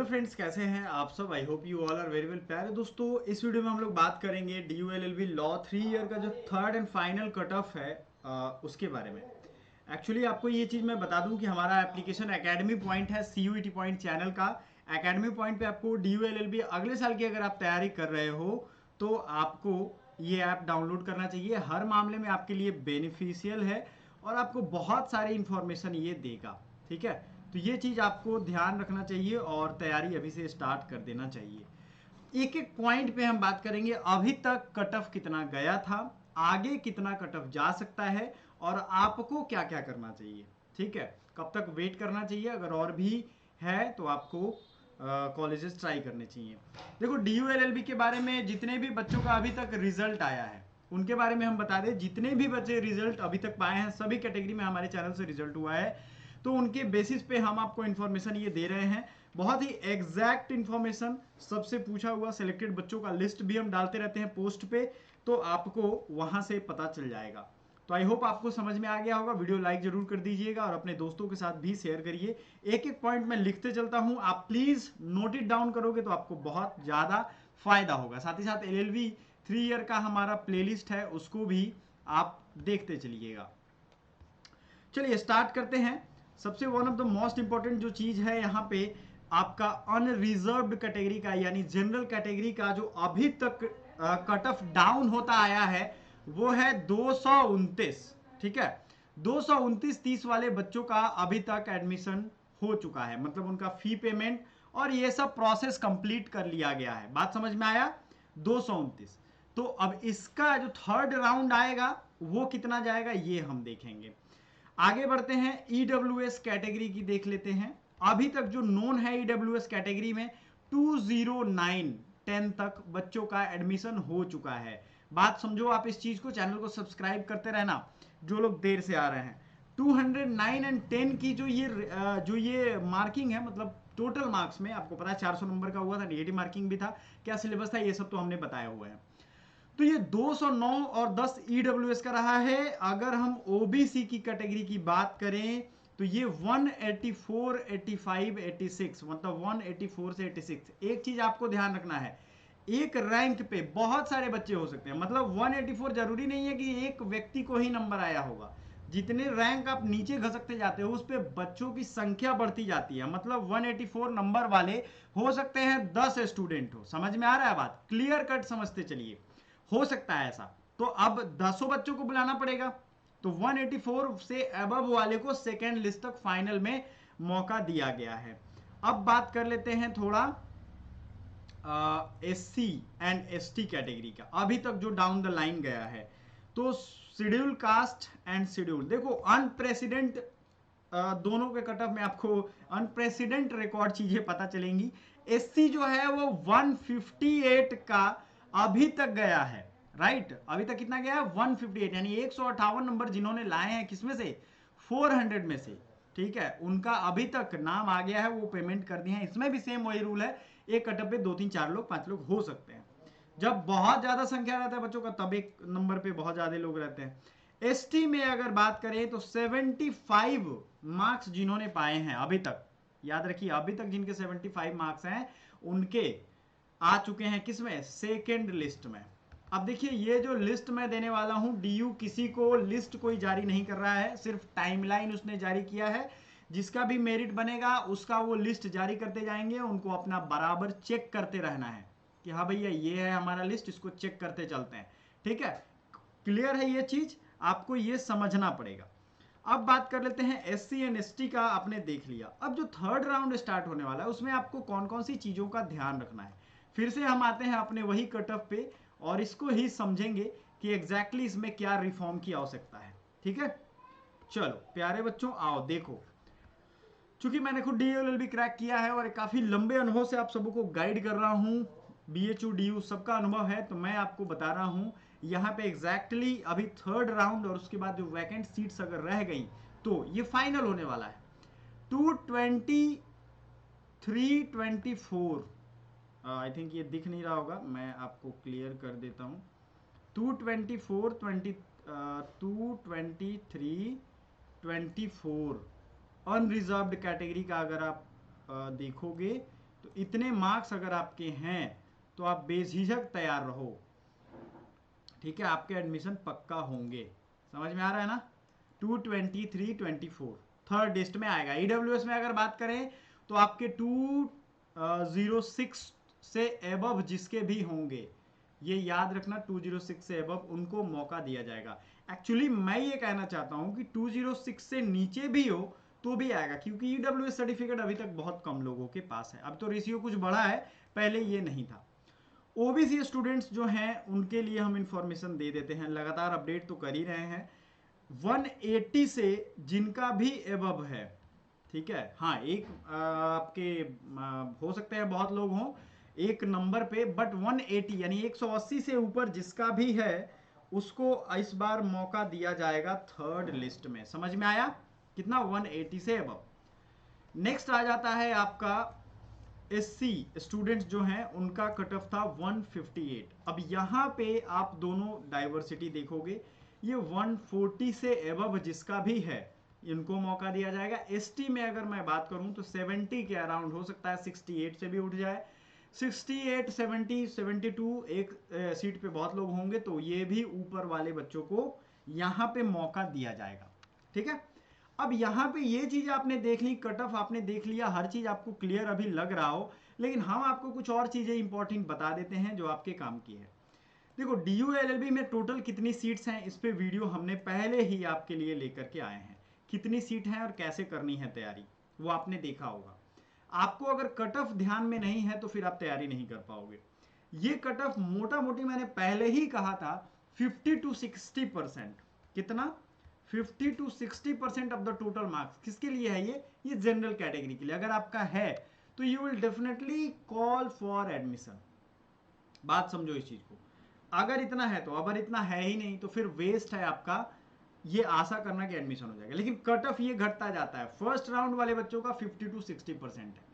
Friends, कैसे हैं आप सब। I hope you all are very well. प्यारे दोस्तों, इस वीडियो में हम लोग बात करेंगे DULLB लॉ 3 ईयर का जो third and final cut off है उसके बारे में। एक्चुअली आपको ये चीज़ मैं बता दूं कि हमारा एप्लीकेशन एकेडमी पॉइंट है, CUET पॉइंट चैनल का। एकेडमी पॉइंट पे आपको DULLB अगले साल की अगर आप तैयारी कर रहे हो तो आपको ये ऐप डाउनलोड करना चाहिए। हर मामले में आपके लिए बेनिफिशियल है और आपको बहुत सारी इंफॉर्मेशन ये देगा। ठीक है, तो ये चीज़ आपको ध्यान रखना चाहिए और तैयारी अभी से स्टार्ट कर देना चाहिए। एक एक पॉइंट पे हम बात करेंगे। अभी तक कट ऑफ कितना गया था, आगे कितना कट ऑफ जा सकता है और आपको क्या क्या करना चाहिए। ठीक है, कब तक वेट करना चाहिए, अगर और भी है तो आपको कॉलेजेस ट्राई करने चाहिए। देखो, DULLB के बारे में जितने भी बच्चों का अभी तक रिजल्ट आया है उनके बारे में हम बता दें। जितने भी बच्चे रिजल्ट अभी तक पाए हैं, सभी कैटेगरी में हमारे चैनल से रिजल्ट हुआ है, तो उनके बेसिस पे हम आपको इन्फॉर्मेशन ये दे रहे हैं। बहुत ही एग्जैक्ट इन्फॉर्मेशन, सबसे पूछा हुआ सिलेक्टेड बच्चों का लिस्ट भी हम डालते रहते हैं पोस्ट पे, तो आपको वहां से पता चल जाएगा। तो आई होप आपको समझ में आ गया होगा। वीडियो लाइक जरूर कर दीजिएगा और अपने दोस्तों के साथ भी शेयर करिए। एक एक पॉइंट मैं लिखते चलता हूं, आप प्लीज नोट इट डाउन करोगे तो आपको बहुत ज्यादा फायदा होगा। साथ ही साथ LLB 3 ईयर का हमारा प्लेलिस्ट है, उसको भी आप देखते चलिएगा। चलिए स्टार्ट करते हैं। सबसे one of the most important जो चीज है यहाँ पे, आपका अनरिजर्व्ड कैटेगरी का यानी जनरल कैटेगरी का जो अभी तक कट ऑफ डाउन होता आया है वो है 229। ठीक है, 229 30 वाले बच्चों का अभी तक एडमिशन हो चुका है, मतलब उनका फी पेमेंट और ये सब प्रोसेस कंप्लीट कर लिया गया है। बात समझ में आया? 229। तो अब इसका जो थर्ड राउंड आएगा वो कितना जाएगा ये हम देखेंगे। आगे बढ़ते हैं, EWS कैटेगरी की देख लेते हैं। अभी तक जो नोन है EWS कैटेगरी में 209 10 तक बच्चों का एडमिशन हो चुका है। बात समझो आप इस चीज को, चैनल को सब्सक्राइब करते रहना जो लोग देर से आ रहे हैं। 209 एंड 10 की जो ये मार्किंग है, मतलब टोटल मार्क्स में आपको पता है 400 नंबर का हुआ था, नेगेटिव मार्किंग भी था, क्या सिलेबस था, ये सब तो हमने बताया हुआ है। तो ये 209 और 10 EWS का रहा है। अगर हम OBC की कैटेगरी की बात करें तो ये 184 85 86, मतलब 184 से 86। एक चीज आपको ध्यान रखना है, एक रैंक पे बहुत सारे बच्चे हो सकते हैं, मतलब 184 जरूरी नहीं है कि एक व्यक्ति को ही नंबर आया होगा। जितने रैंक आप नीचे घसकते जाते हो उस पे बच्चों की संख्या बढ़ती जाती है, मतलब 184 नंबर वाले हो सकते हैं 10 स्टूडेंट हो। समझ में आ रहा है बात? क्लियर कट समझते चलिए, हो सकता है ऐसा। तो अब 10 बच्चों को बुलाना पड़ेगा, तो 184 से अबव वाले को सेकेंड लिस्ट तक फाइनल में मौका दिया गया है। अब बात कर लेते हैं थोड़ा SC एंड ST कैटेगरी का, अभी तक जो डाउन द लाइन गया है। तो शेड्यूल कास्ट एंड शेड्यूल, देखो अनप्रेसिडेंट दोनों के कट ऑफ में आपको अनप्रेसिडेंट रिकॉर्ड चीजें पता चलेंगी। SC जो है वो 158 का अभी तक गया है, राइट? अभी तक कितना गया है? 158, यानी 158 नंबर जिन्होंने लाए हैं, किसमें से? 400 में से। ठीक है, उनका अभी तक नाम आ गया है, वो पेमेंट कर दिए हैं। इसमें भी सेम वही रूल है, एक कटअप पे 2 3 4 लोग 5 लोग हो सकते हैं। जब बहुत ज्यादा संख्या रहता है बच्चों का तब एक नंबर पे बहुत ज्यादा लोग रहते हैं। ST में अगर बात करें तो 75 मार्क्स जिन्होंने पाए हैं अभी तक, याद रखिए अभी तक जिनके 75 मार्क्स हैं उनके आ चुके हैं किसमें? सेकेंड लिस्ट में। अब देखिए, ये जो लिस्ट मैं देने वाला हूं, DU किसी को लिस्ट कोई जारी नहीं कर रहा है, सिर्फ टाइमलाइन उसने जारी किया है। जिसका भी मेरिट बनेगा उसका वो लिस्ट जारी करते जाएंगे, उनको अपना बराबर चेक करते रहना है कि हाँ भैया ये है हमारा लिस्ट, इसको चेक करते चलते हैं। ठीक है, क्लियर है ये चीज? आपको ये समझना पड़ेगा। अब बात कर लेते हैं SC एंड ST का, आपने देख लिया। अब जो थर्ड राउंड स्टार्ट होने वाला है उसमें आपको कौन कौन सी चीजों का ध्यान रखना है। फिर से हम आते हैं अपने वही कट ऑफ पे और इसको ही समझेंगे कि एग्जैक्टली इसमें क्या रिफॉर्म की आवश्यकता है। ठीक है, चलो प्यारे बच्चों आओ देखो। चूंकि मैंने खुद DULLB क्रैक किया है और काफी लंबे अनुभव से आप सबको गाइड कर रहा हूं, BHU DU सबका अनुभव है, तो मैं आपको बता रहा हूं यहाँ पे एग्जैक्टली अभी थर्ड राउंड और उसके बाद जो वैकेंट सीट्स अगर रह गई तो ये फाइनल होने वाला है। 223 24, आई थिंक ये दिख नहीं रहा होगा, मैं आपको क्लियर कर देता हूँ। 224 223 24 अनरिजर्व्ड कैटेगरी का अगर आप देखोगे तो इतने मार्क्स अगर आपके हैं तो आप बेझिझक तैयार रहो, ठीक है, आपके एडमिशन पक्का होंगे। समझ में आ रहा है ना। 223-24 थर्ड लिस्ट में आएगा। ईडब्ल्यूएस में अगर बात करें तो आपके 206 से एबव जिसके भी होंगे, ये याद रखना, 206 से एबव उनको मौका दिया जाएगा। एक्चुअली मैं ये कहना चाहता हूं कि 206 से नीचे भी हो तो भी आएगा, क्योंकि ईडब्ल्यूएस सर्टिफिकेट अभी तक बहुत कम लोगों के पास है। अब तो रेशियो कुछ बढ़ा है, पहले ये नहीं था। ओबीसी स्टूडेंट्स जो हैं उनके लिए हम इंफॉर्मेशन दे देते हैं, लगातार अपडेट तो कर ही रहे हैं। 180 से जिनका भी एबव है, ठीक है, हाँ एक आपके हो सकते हैं बहुत लोग हों एक नंबर पे, बट 180 यानी 180 से ऊपर जिसका भी है उसको इस बार मौका दिया जाएगा थर्ड लिस्ट में। समझ में आया कितना, 180 से एबव। नेक्स्ट आ जाता है आपका एससी स्टूडेंट्स जो हैं उनका कट ऑफ था 158। अब यहाँ पे आप दोनों डाइवर्सिटी देखोगे, ये 140 से एबव जिसका भी है इनको मौका दिया जाएगा। एसटी में अगर मैं बात करूं तो 70 के अराउंड हो सकता है, 68 से भी उठ जाए, 68, 70, 72 एक सीट पे बहुत लोग होंगे, तो ये भी ऊपर वाले बच्चों को यहाँ पे मौका दिया जाएगा, ठीक है। अब यहाँ पे ये चीज आपने देख ली, कट ऑफ आपने देख लिया, हर चीज आपको क्लियर अभी लग रहा हो, लेकिन हम आपको कुछ और चीजें इंपॉर्टेंट बता देते हैं जो आपके काम की है। देखो DU-LLB में टोटल कितनी सीट्स हैं, इस पे वीडियो हमने पहले ही आपके लिए लेकर के आए हैं। कितनी सीट हैं और कैसे करनी है तैयारी, वो आपने देखा होगा। आपको अगर कट ऑफ ध्यान में नहीं है तो फिर आप तैयारी नहीं कर पाओगे। ये कट ऑफ मोटा मोटी मैंने पहले ही कहा था 50 to 60%। कितना, 50 to 60% of the total marks किसके लिए है, ये जनरल कैटेगरी के लिए। अगर आपका है तो you will definitely call for admission. बात समझो इस चीज को, अगर इतना है तो, अगर इतना है ही नहीं तो फिर वेस्ट है आपका ये आशा करना कि एडमिशन हो जाएगा। लेकिन कट ऑफ ये घटता जाता है, फर्स्ट राउंड वाले बच्चों का 50 to 60% है।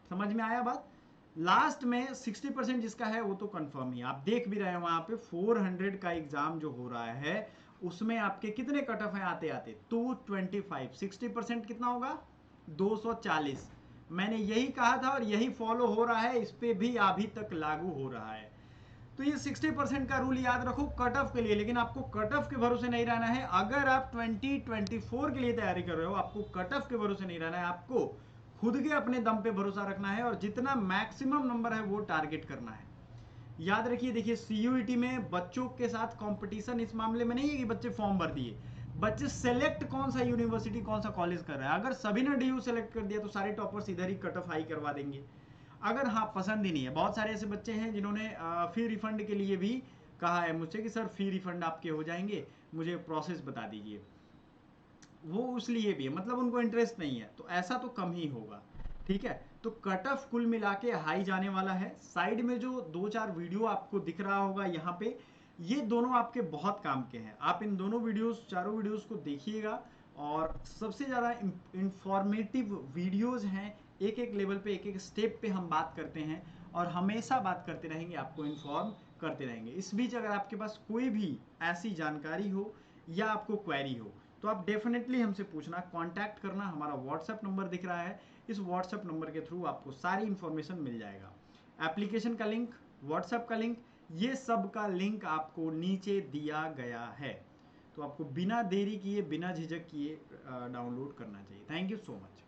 समझ में आया बात। लास्ट में 60% जिसका है वो तो कंफर्म ही, आप देख भी रहे हैं वहां पे 400 का एग्जाम जो हो रहा है उसमें आपके कितने कट ऑफ है आते आते, 225, 60% कितना होगा, 240। मैंने यही कहा था और यही फॉलो हो रहा है, इस पे भी अभी तक लागू हो रहा है। तो ये 60% का रूल याद रखो कट ऑफ के लिए, लेकिन आपको कट ऑफ के भरोसे नहीं रहना है। अगर आप 2024 के लिए तैयारी कर रहे हो, आपको कट ऑफ के भरोसे नहीं रहना है, आपको खुद के अपने दम पे भरोसा रखना है और जितना मैक्सिमम नंबर है वो टारगेट करना है। याद रखिए, देखिए सीयूईटी में बच्चों के साथ कंपटीशन इस मामले में नहीं है कि बच्चे फॉर्म भर दिए, बच्चे सेलेक्ट कौन सा यूनिवर्सिटी कौन सा कॉलेज कर रहे हैं। अगर सभी ने डीयू सेलेक्ट कर दिया तो सारे टॉपर्स इधर ही कट ऑफ हाई करवा देंगे। अगर हाँ पसंद ही नहीं है, बहुत सारे ऐसे बच्चे हैं जिन्होंने फी रिफंड के लिए भी कहा है मुझसे कि सर फी रिफंड आपके हो जाएंगे, मुझे प्रोसेस बता दीजिए, वो उस लिए भी है, मतलब उनको इंटरेस्ट नहीं है, तो ऐसा तो कम ही होगा, ठीक है। तो कट ऑफ कुल मिला के हाई जाने वाला है। साइड में जो 2-4 वीडियो आपको दिख रहा होगा यहाँ पे, ये दोनों आपके बहुत काम के हैं। आप इन दोनों वीडियोस, चारों वीडियोस को देखिएगा, और सबसे ज़्यादा इंफॉर्मेटिव वीडियोस हैं। एक एक लेवल पे, एक एक स्टेप पे हम बात करते हैं और हमेशा बात करते रहेंगे, आपको इन्फॉर्म करते रहेंगे। इस बीच अगर आपके पास कोई भी ऐसी जानकारी हो या आपको क्वेरी हो तो आप डेफिनेटली हमसे पूछना, कांटेक्ट करना। हमारा व्हाट्सएप नंबर दिख रहा है, इस व्हाट्सएप नंबर के थ्रू आपको सारी इंफॉर्मेशन मिल जाएगा। एप्लीकेशन का लिंक, व्हाट्सएप का लिंक, ये सब का लिंक आपको नीचे दिया गया है, तो आपको बिना देरी किए, बिना झिझक किए डाउनलोड करना चाहिए। Thank you so much.